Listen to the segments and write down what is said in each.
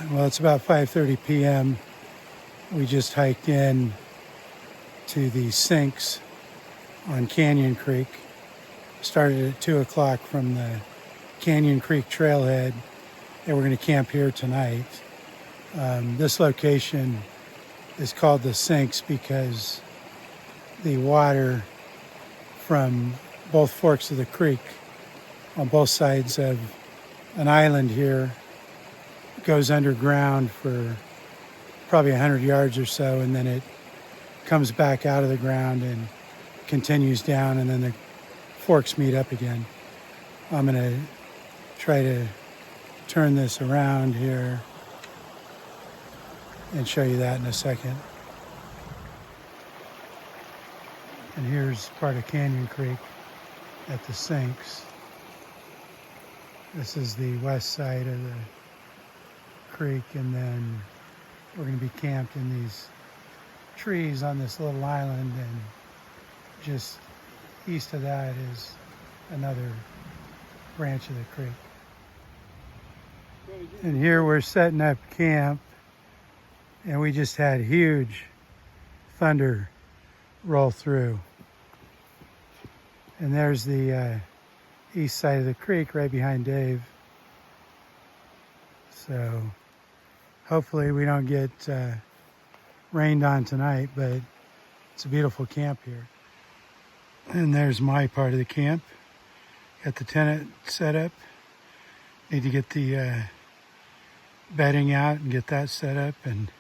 Well, it's about 5:30 p.m. We just hiked in to the sinks on Canyon Creek. Started at 2 o'clock from the Canyon Creek trailhead, and we're going to camp here tonight. This location is called the sinks because the water from both forks of the creek on both sides of an island here goes underground for probably 100 yards or so, and then it comes back out of the ground and continues down, and then the forks meet up again. I'm going to try to turn this around here and show you that in a second. And here's part of Canyon Creek at the sinks. This is the west side of the creek, and then we're going to be camped in these trees on this little island, and just east of that is another branch of the creek. And here we're setting up camp, and we just had huge thunder roll through. And there's the east side of the creek right behind Dave. So hopefully we don't get rained on tonight, but it's a beautiful camp here. And there's my part of the camp. Got the tent set up. Need to get the bedding out and get that set up and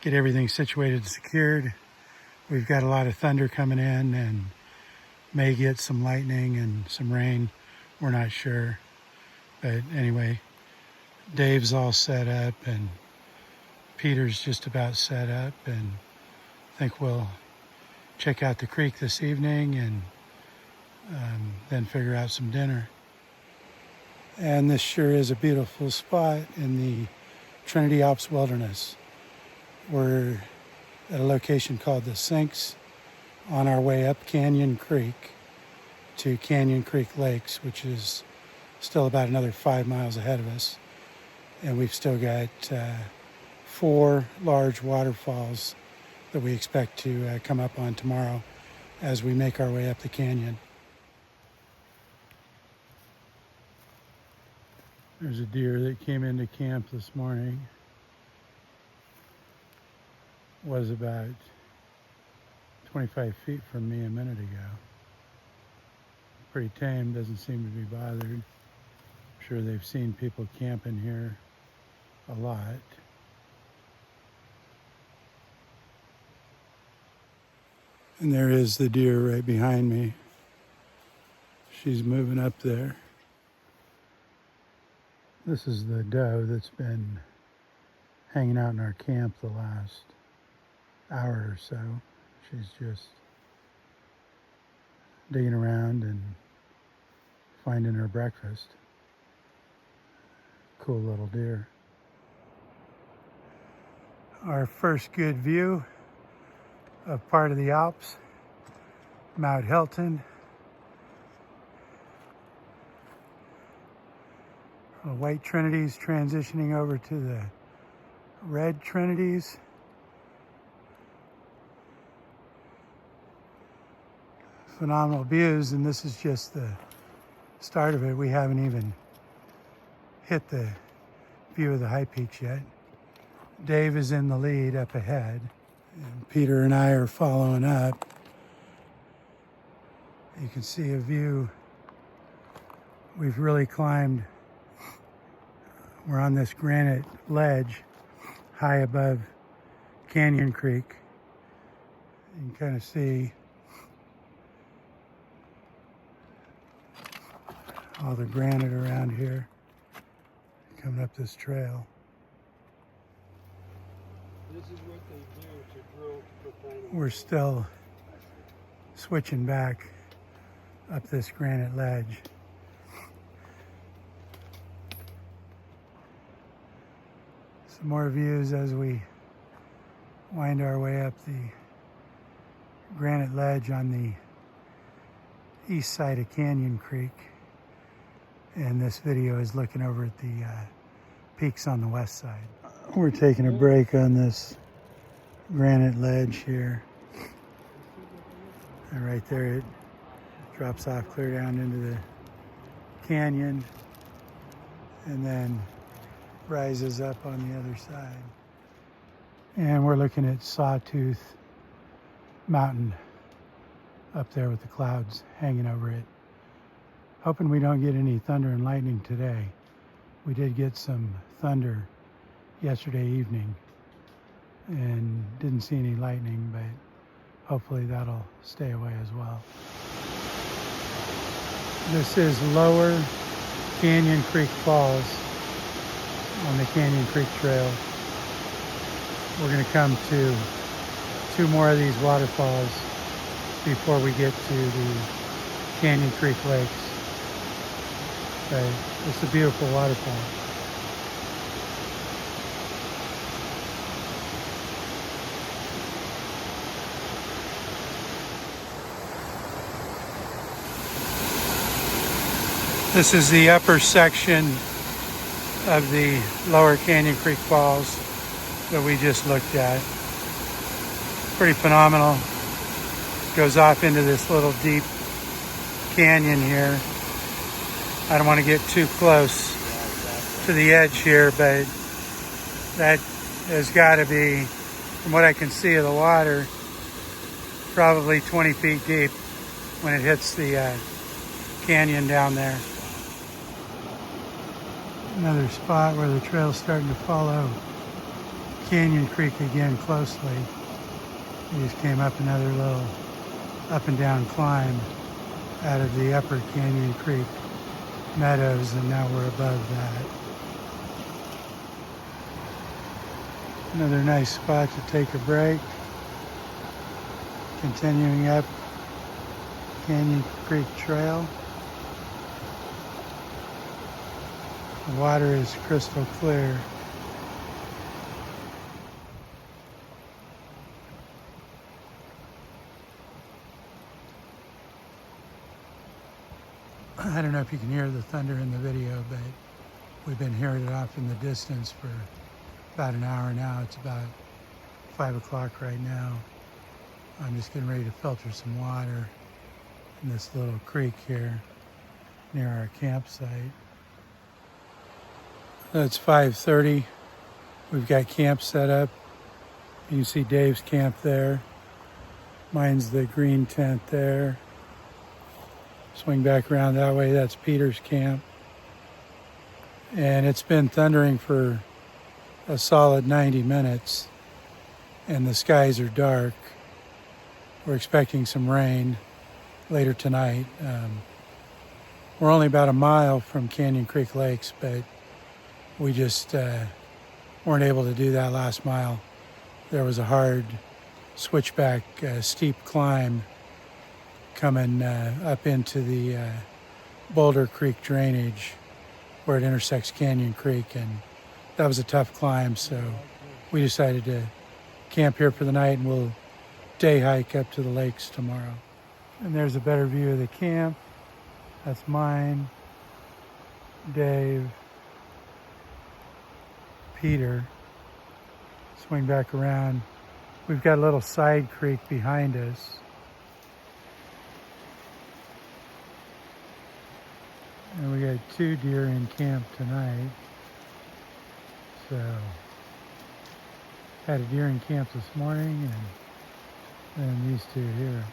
get everything situated and secured. We've got a lot of thunder coming in and may get some lightning and some rain. We're not sure. But anyway, Dave's all set up and Peter's just about set up, and I think we'll check out the creek this evening and then figure out some dinner. And this sure is a beautiful spot in the Trinity Alps wilderness. We're at a location called the Sinks on our way up Canyon Creek to Canyon Creek Lakes, which is still about another 5 miles ahead of us. And we've still got 4 large waterfalls that we expect to come up on tomorrow as we make our way up the canyon. There's a deer that came into camp this morning. Was about 25 feet from me a minute ago. Pretty tame, doesn't seem to be bothered. I'm sure they've seen people camping here a lot. And there is the deer right behind me. She's moving up there. This is the doe that's been hanging out in our camp the last hour or so. She's just digging around and finding her breakfast. Cool little deer. Our first good view of part of the Alps, Mount Hilton. The white Trinities transitioning over to the red Trinities. Phenomenal views, and this is just the start of it. We haven't even hit the view of the high peaks yet. Dave is in the lead up ahead, and Peter and I are following up. You can see a view. We've really climbed. We're on this granite ledge high above Canyon Creek. You can kind of see all the granite around here coming up this trail. This is what they do to drill for finding. We're still switching back up this granite ledge. Some more views as we wind our way up the granite ledge on the east side of Canyon Creek. And this video is looking over at the peaks on the west side. We're taking a break on this granite ledge here. And right there it drops off clear down into the canyon and then rises up on the other side. And we're looking at Sawtooth Mountain up there with the clouds hanging over it. Hoping we don't get any thunder and lightning today. We did get some thunder yesterday evening and didn't see any lightning, but hopefully that'll stay away as well. This is Lower Canyon Creek Falls on the Canyon Creek Trail. We're going to come to 2 more of these waterfalls before we get to the Canyon Creek Lakes. But it's a beautiful waterfall. This is the upper section of the Lower Canyon Creek Falls that we just looked at. Pretty phenomenal. Goes off into this little deep canyon here. I don't want to get too close to the edge here, but that has got to be, from what I can see of the water, probably 20 feet deep when it hits the canyon down there. Another spot where the trail's starting to follow Canyon Creek again closely. We just came up another little up and down climb out of the upper Canyon Creek meadows, and now we're above that. Another nice spot to take a break. Continuing up Canyon Creek Trail. The water is crystal clear. I don't know if you can hear the thunder in the video, but we've been hearing it off in the distance for about an hour now. It's about 5 o'clock right now. I'm just getting ready to filter some water in this little creek here near our campsite. It's 5:30. We've got camp set up. You can see Dave's camp there. Mine's the green tent there. Swing back around that way, that's Peter's camp. And it's been thundering for a solid 90 minutes and the skies are dark. We're expecting some rain later tonight. We're only about a mile from Canyon Creek Lakes, but we just weren't able to do that last mile. There was a hard switchback, steep climb coming up into the Boulder Creek drainage where it intersects Canyon Creek, and that was a tough climb, so we decided to camp here for the night, and we'll day hike up to the lakes tomorrow. And there's a better view of the camp. That's mine, Dave, Peter. Swing back around. We've got a little side creek behind us. And we got 2 deer in camp tonight. So, had a deer in camp this morning, and then these 2 here.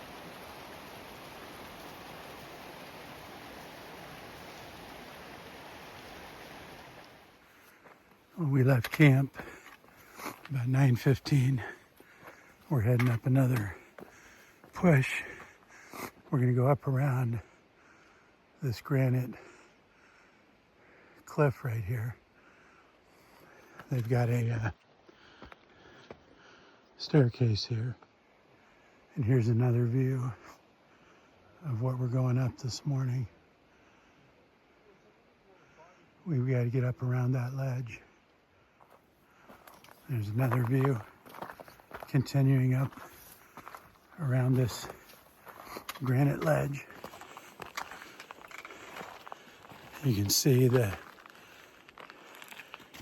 We left camp about 9:15. We're heading up another push. We're going to go up around this granite cliff right here. They've got a staircase here. And here's another view of what we're going up this morning. We've got to get up around that ledge. There's another view continuing up around this granite ledge. You can see the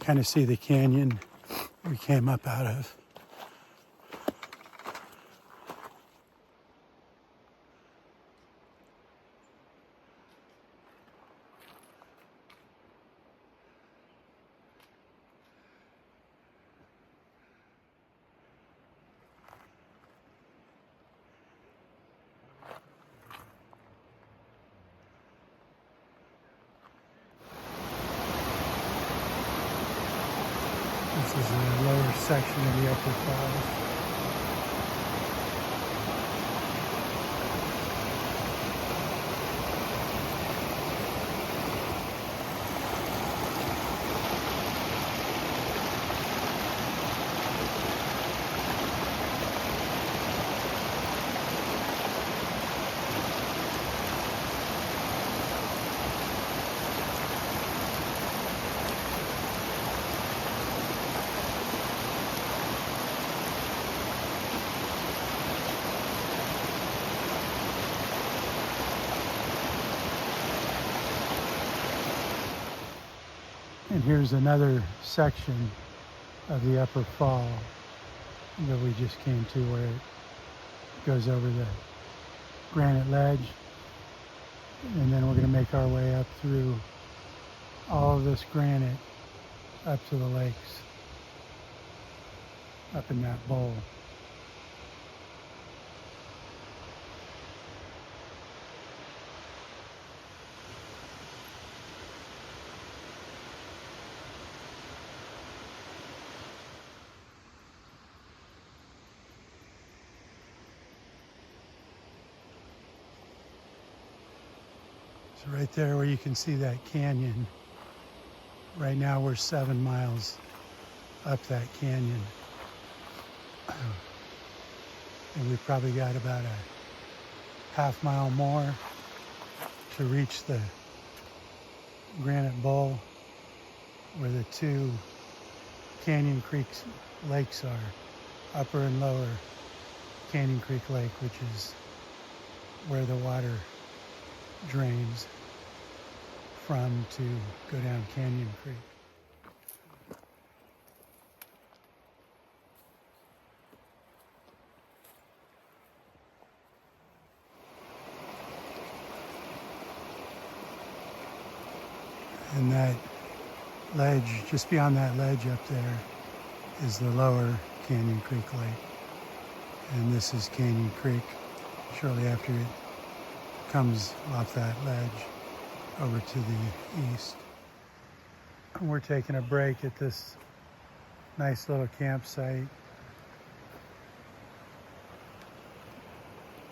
kind of see the canyon we came up out of. This is the lower section of the upper falls. And here's another section of the upper fall that we just came to, where it goes over the granite ledge. And then we're going to make our way up through all of this granite up to the lakes, up in that bowl. So right there where you can see that canyon, right now we're 7 miles up that canyon. And we've probably got about a half mile more to reach the granite bowl where the two Canyon Creek lakes are, Upper and Lower Canyon Creek Lake, which is where the water drains from to go down Canyon Creek. And that ledge, just beyond that ledge up there, is the Lower Canyon Creek Lake. And this is Canyon Creek shortly after it comes off that ledge over to the east. And we're taking a break at this nice little campsite.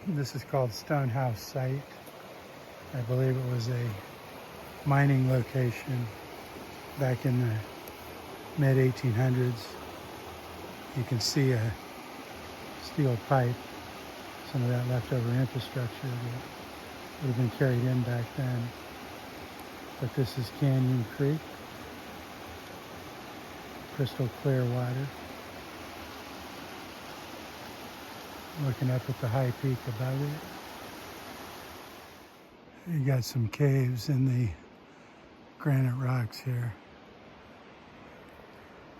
This is called Stonehouse Site. I believe it was a mining location back in the mid-1800s. You can see a steel pipe, some of that leftover infrastructure that would have been carried in back then. But this is Canyon Creek, crystal clear water. Looking up at the high peak above it. You got some caves in the granite rocks here.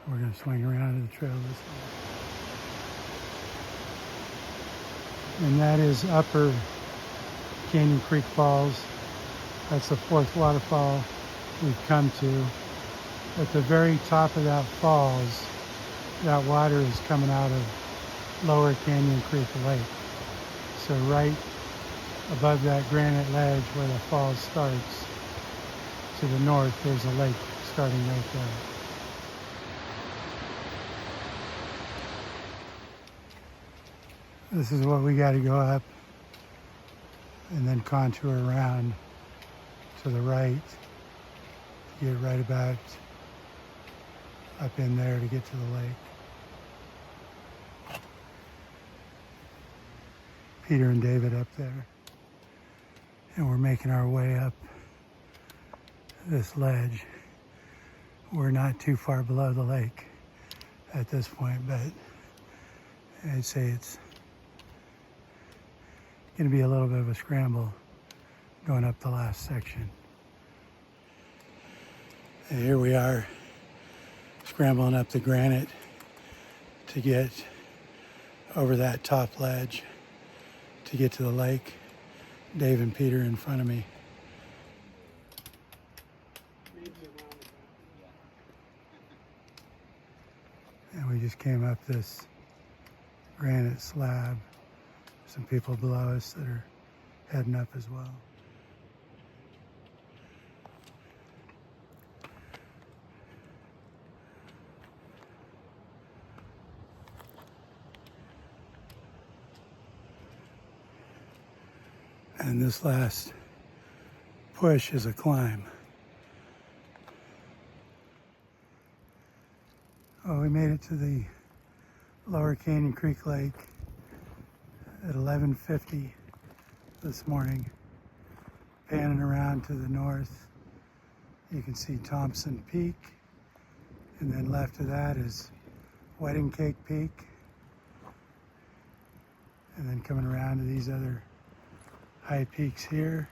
We're going to swing around to the trail this way. And that is Upper Canyon Creek Falls. That's the fourth waterfall we've come to. At the very top of that falls, that water is coming out of Lower Canyon Creek Lake. So right above that granite ledge where the falls starts, to the north, there's a lake starting right there. This is what we got to go up and then contour around to the right, get right about up in there to get to the lake. Peter and David up there. And we're making our way up this ledge. We're not too far below the lake at this point, but I'd say it's going to be a little bit of a scramble going up the last section. And here we are scrambling up the granite to get over that top ledge to get to the lake. Dave and Peter in front of me. And we just came up this granite slab. Some people below us that are heading up as well. And this last push is a climb. Oh, we made it to the Lower Canyon Creek Lake at 11:50 this morning. Panning around to the north, you can see Thompson Peak, and then left of that is Wedding Cake Peak, and then coming around to these other high peaks here.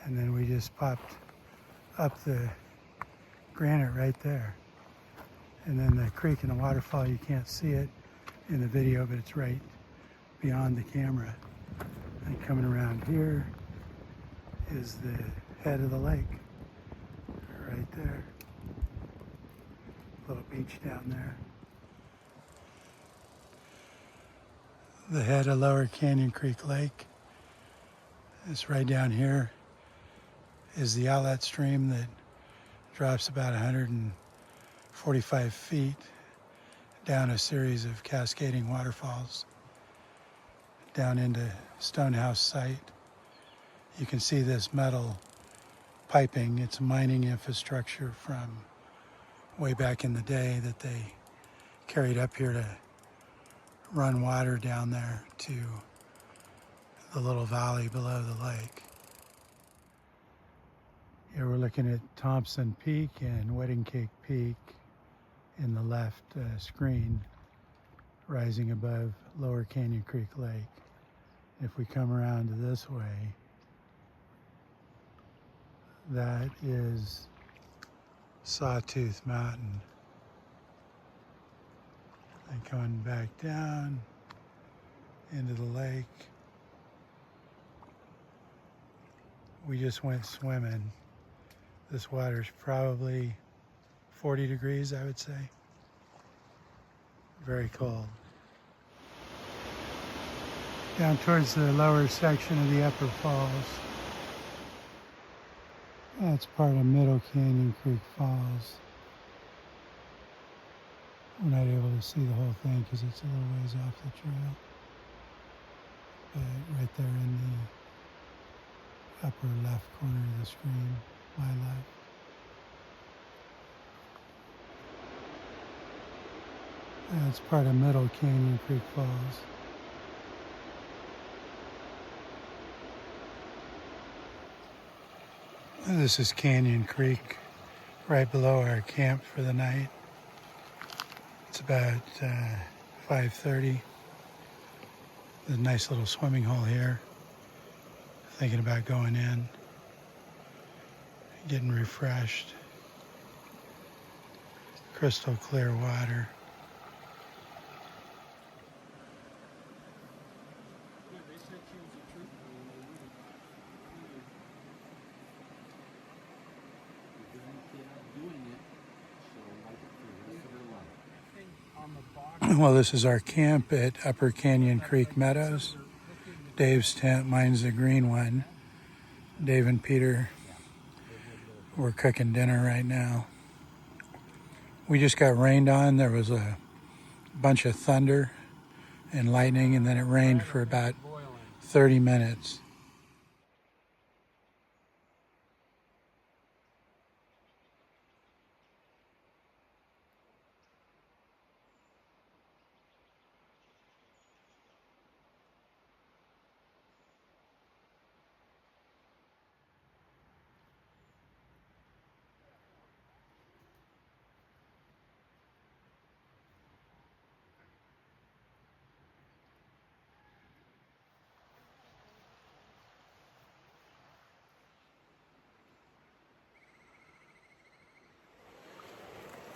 And then we just popped up the granite right there. And then the creek and the waterfall, you can't see it in the video, but it's right beyond the camera. And coming around here is the head of the lake, right there. Little beach down there. The head of Lower Canyon Creek Lake is right down here. Is the outlet stream that drops about 145 feet down a series of cascading waterfalls down into Stonehouse site. You can see this metal piping. It's mining infrastructure from way back in the day that they carried up here to run water down there to the little valley below the lake. Here we're looking at Thompson Peak and Wedding Cake Peak in the left screen, rising above Lower Canyon Creek Lake. If we come around to this way, that is Sawtooth Mountain. And coming back down into the lake. We just went swimming. This water's probably 40 degrees, I would say. Very cold. Down towards the lower section of the upper falls. That's part of Middle Canyon Creek Falls. We're not able to see the whole thing because it's a little ways off the trail. But right there in the upper left corner of the screen, my left. That's part of Middle Canyon Creek Falls. This is Canyon Creek, right below our camp for the night. It's about 5:30. There's a nice little swimming hole here. Thinking about going in, getting refreshed. Crystal clear water. Well, this is our camp at Upper Canyon Creek Meadows. Dave's tent, mine's the green one. Dave and Peter, we're cooking dinner right now. We just got rained on. There was a bunch of thunder and lightning, and then it rained for about 30 minutes.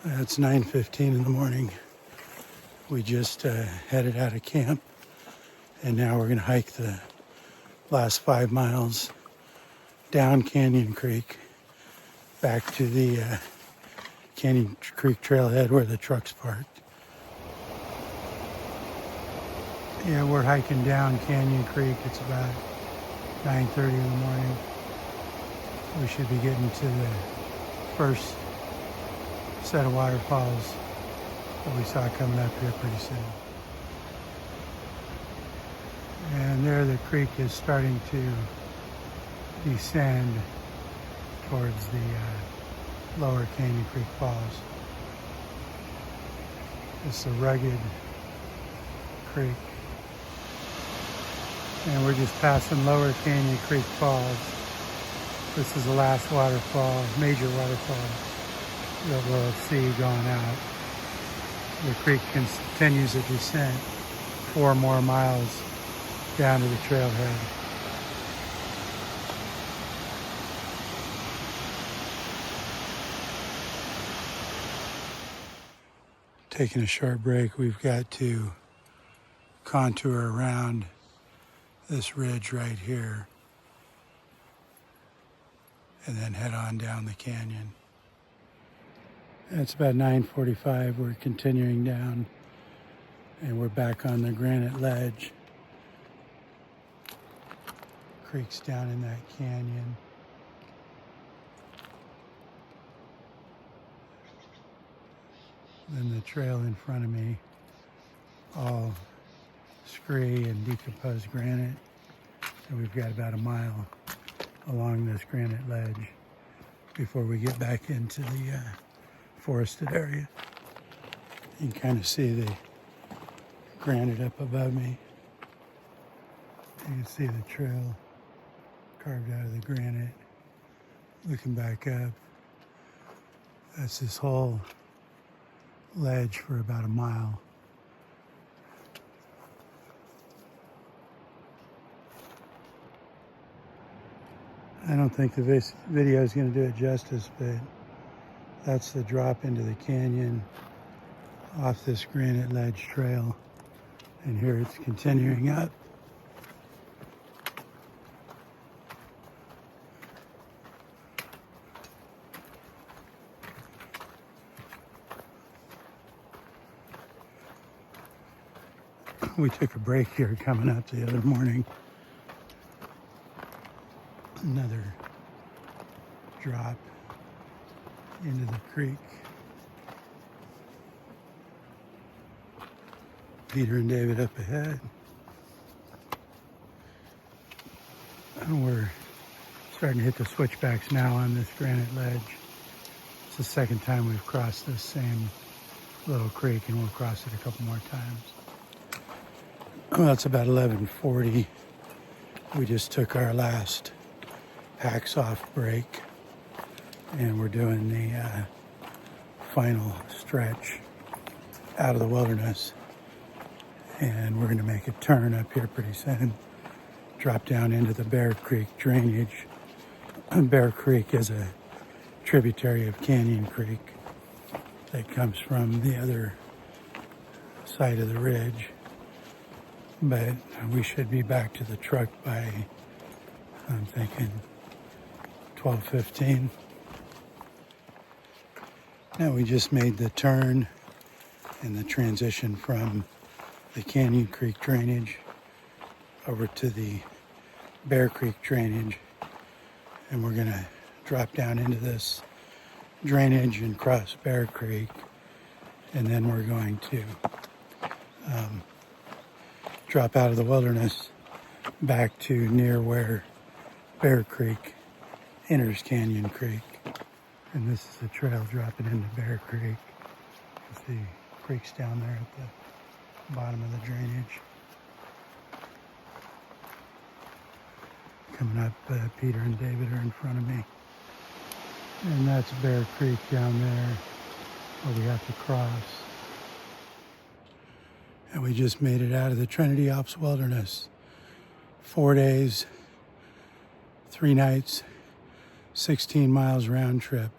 It's 9:15 in the morning. We just headed out of camp, and now we're going to hike the last 5 miles down Canyon Creek back to the Canyon Creek trailhead where the truck's parked. Yeah, we're hiking down Canyon Creek. It's about 9:30 in the morning. We should be getting to the first set of waterfalls that we saw coming up here pretty soon. And there the creek is starting to descend towards the lower Canyon Creek Falls. It's a rugged creek. And we're just passing lower Canyon Creek Falls. This is the last waterfall, major waterfall that we'll see going out. The creek continues to descend 4 more miles down to the trailhead. Taking a short break, we've got to contour around this ridge right here and then head on down the canyon. It's about 9:45. We're continuing down and we're back on the granite ledge. Creek's down in that canyon. Then the trail in front of me, all scree and decomposed granite. And we've got about a mile along this granite ledge before we get back into the forested area. You can kind of see the granite up above me. You can see the trail carved out of the granite. Looking back up, that's this whole ledge for about a mile. I don't think the video is going to do it justice, but that's the drop into the canyon off this granite ledge trail. And here it's continuing up. We took a break here coming up the other morning. Another drop into the creek. Peter and David up ahead. And we're starting to hit the switchbacks now on this granite ledge. It's the second time we've crossed this same little creek, and we'll cross it a couple more times. Well, it's about 11:40. We just took our last packs off break, and we're doing the final stretch out of the wilderness. And we're going to make a turn up here pretty soon, drop down into the Bear Creek drainage. Bear Creek is a tributary of Canyon Creek that comes from the other side of the ridge. But we should be back to the truck by, I'm thinking, 12:15. Now we just made the turn and the transition from the Canyon Creek drainage over to the Bear Creek drainage. And we're gonna drop down into this drainage and cross Bear Creek. And then we're going to drop out of the wilderness back to near where Bear Creek enters Canyon Creek. And this is the trail dropping into Bear Creek. You can see creeks down there at the bottom of the drainage. Coming up, Peter and David are in front of me. And that's Bear Creek down there where we have to cross. And we just made it out of the Trinity Alps wilderness. 4 days, 3 nights, 16 miles round trip.